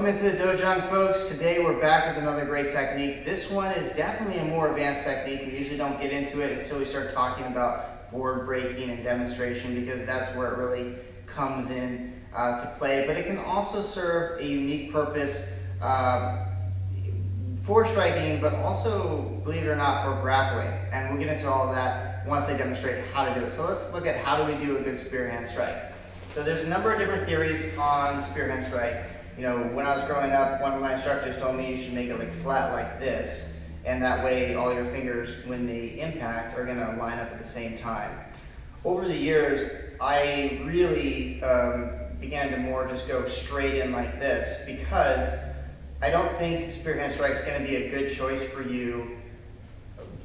Welcome into the Dojang, folks. Today we're back with another great technique. This one is definitely a more advanced technique. We usually don't get into it until we start talking about board breaking and demonstration, because that's where it really comes in to play. But it can also serve a unique purpose for striking, but also, believe it or not, for grappling. And we'll get into all of that once I demonstrate how to do it. So let's look at how do we do a good spearhand strike. So there's a number of different theories on spearhand strike. You know, when I was growing up, one of my instructors told me you should make it like flat like this, and that way all your fingers, when they impact, are going to line up at the same time. Over the years, I really began to more just go straight in like this, because I don't think spearhand strike is going to be a good choice for you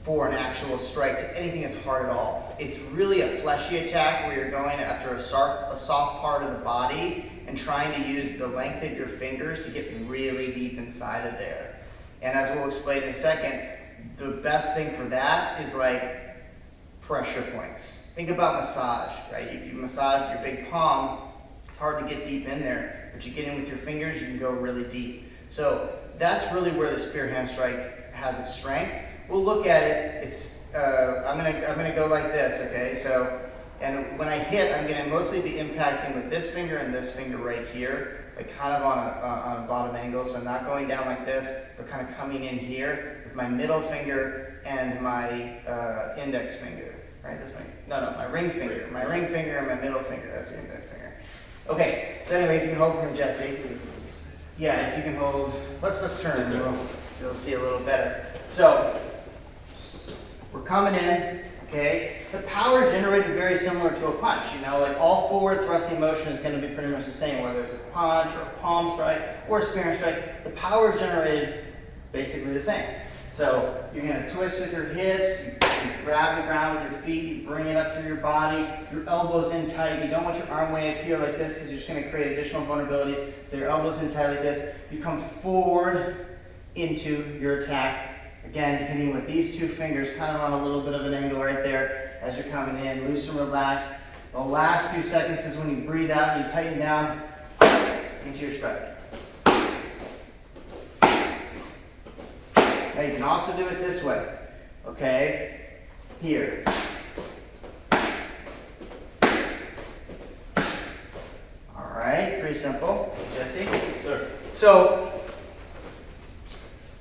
for an actual strike to anything that's hard at all. It's really a fleshy attack where you're going after a soft part of the body and trying to use the length of your fingers to get really deep inside of there. And as we'll explain in a second, the best thing for that is like pressure points. Think about massage, right? If you massage your big palm, it's hard to get deep in there, but you get in with your fingers, you can go really deep. So that's really where the spearhand strike has its strength. We'll look at it. It's I'm gonna go like this, okay? So, and when I hit, I'm gonna mostly be impacting with this finger and this finger right here, like kind of on a bottom angle. So I'm not going down like this, but kind of coming in here with my middle finger and my index finger, right? This my ring finger, my ring finger and my middle finger. That's the index finger. Okay. So anyway, if you can hold for me, Jesse. Yeah, if you can hold. Let's turn it. You'll see a little better. So we're coming in, okay? The power is generated very similar to a punch, you know, like all forward thrusting motion is going to be pretty much the same, whether it's a punch or a palm strike or a spearhand strike. The power is generated basically the same. So you're going to twist with your hips, you grab the ground with your feet, you bring it up through your body, your elbows in tight. You don't want your arm way up here like this because you're just going to create additional vulnerabilities. So your elbows in tight like this. You come forward into your attack. Again, hitting with these two fingers, kind of on a little bit of an angle right there as you're coming in, loose and relaxed. The last few seconds is when you breathe out and you tighten down into your strike. Now you can also do it this way, okay? Here. All right, pretty simple. Jesse? Sir. So,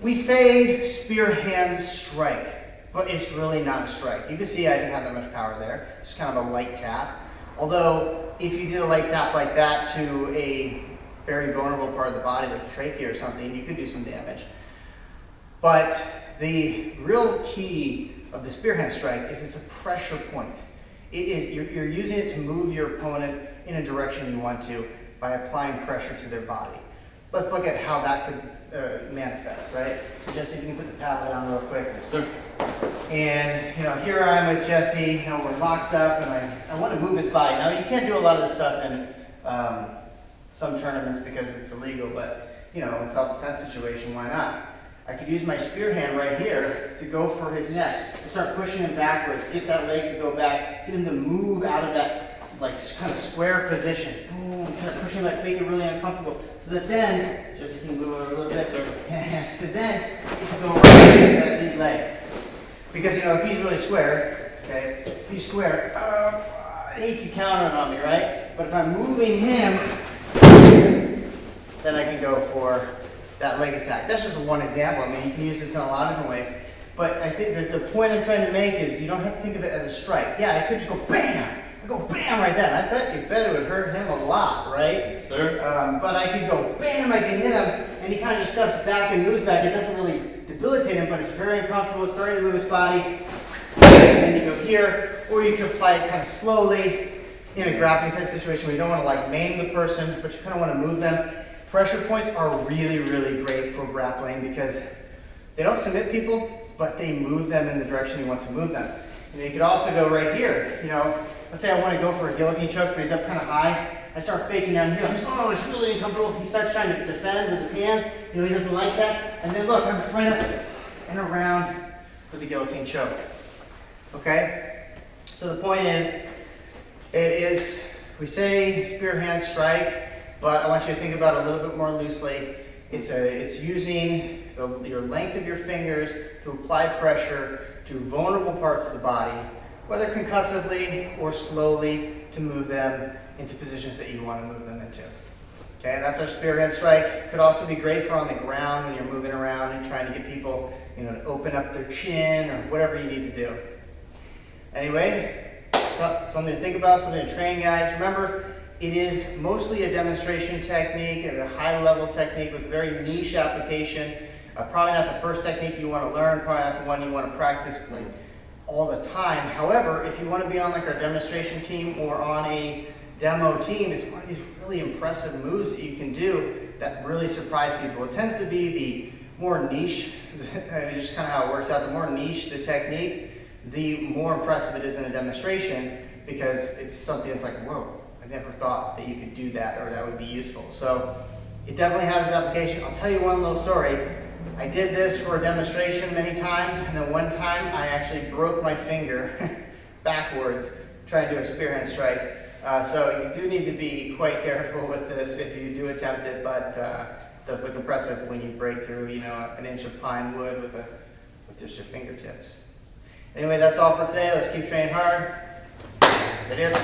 we say spearhand strike, but it's really not a strike. You can see I didn't have that much power there. Just kind of a light tap. Although, if you did a light tap like that to a very vulnerable part of the body, like trachea or something, you could do some damage. But the real key of the spearhand strike is it's a pressure point. It is you're using it to move your opponent in a direction you want to by applying pressure to their body. Let's look at how that could manifest, right? So Jesse, if you can put the paddle down real quick. Yes, sir. And, you know, here I am with Jesse, you know, we're locked up, and I want to move his body. Now, you can't do a lot of this stuff in some tournaments because it's illegal, but, you know, in self-defense situation, why not? I could use my spear hand right here to go for his neck, to start pushing him backwards, get that leg to go back, get him to move out of that like kind of square position. Boom, kind of pushing back, make it really uncomfortable. So that then, just you can move over a little bit. So then you can go right into that lead leg. Because you know, if he's really square, okay, if he's square, he can counter on me, right? But if I'm moving him, then I can go for that leg attack. That's just one example. I mean, you can use this in a lot of different ways. But I think that the point I'm trying to make is you don't have to think of it as a strike. Yeah, I could just go bam! I go bam right then. I bet it would hurt him a lot, right? Yes, sir. But I could go bam, I can hit him, and he kind of just steps back and moves back. It doesn't really debilitate him, but it's very uncomfortable. It's starting to move his body. And you go here, or you can apply it kind of slowly in a grappling type situation where you don't want to like maim the person, but you kind of want to move them. Pressure points are really, really great for grappling because they don't submit people, but they move them in the direction you want to move them. And you could also go right here. You know, let's say I want to go for a guillotine choke, but he's up kind of high. I start faking down here. I'm just, oh, it's really uncomfortable. He starts trying to defend with his hands. You know, he doesn't like that. And then look, I'm just right up and around for the guillotine choke. Okay? So the point is, we say spearhand strike, but I want you to think about it a little bit more loosely. It's using your length of your fingers to apply pressure to vulnerable parts of the body, whether concussively or slowly, to move them into positions that you want to move them into. Okay, that's our Spearhand Strike. Could also be great for on the ground when you're moving around and trying to get people, to open up their chin or whatever you need to do. Anyway, something to think about, something to train, guys. Remember, it is mostly a demonstration technique and a high-level technique with very niche application. Probably not the first technique you want to learn, probably not the one you want to practice all the time. However, if you want to be on like our demonstration team or on a demo team, it's one of these really impressive moves that you can do that really surprise people. It tends to be the more niche, just kind of how it works out, the more niche the technique, the more impressive it is in a demonstration, because it's something that's like, whoa, I never thought that you could do that or that would be useful. So it definitely has its application. I'll tell you one little story. I did this for a demonstration many times, and then one time I actually broke my finger backwards trying to do a Spearhand Strike. So you do need to be quite careful with this if you do attempt it, but it does look impressive when you break through, an inch of pine wood with just your fingertips. Anyway, that's all for today. Let's keep training hard. Adios.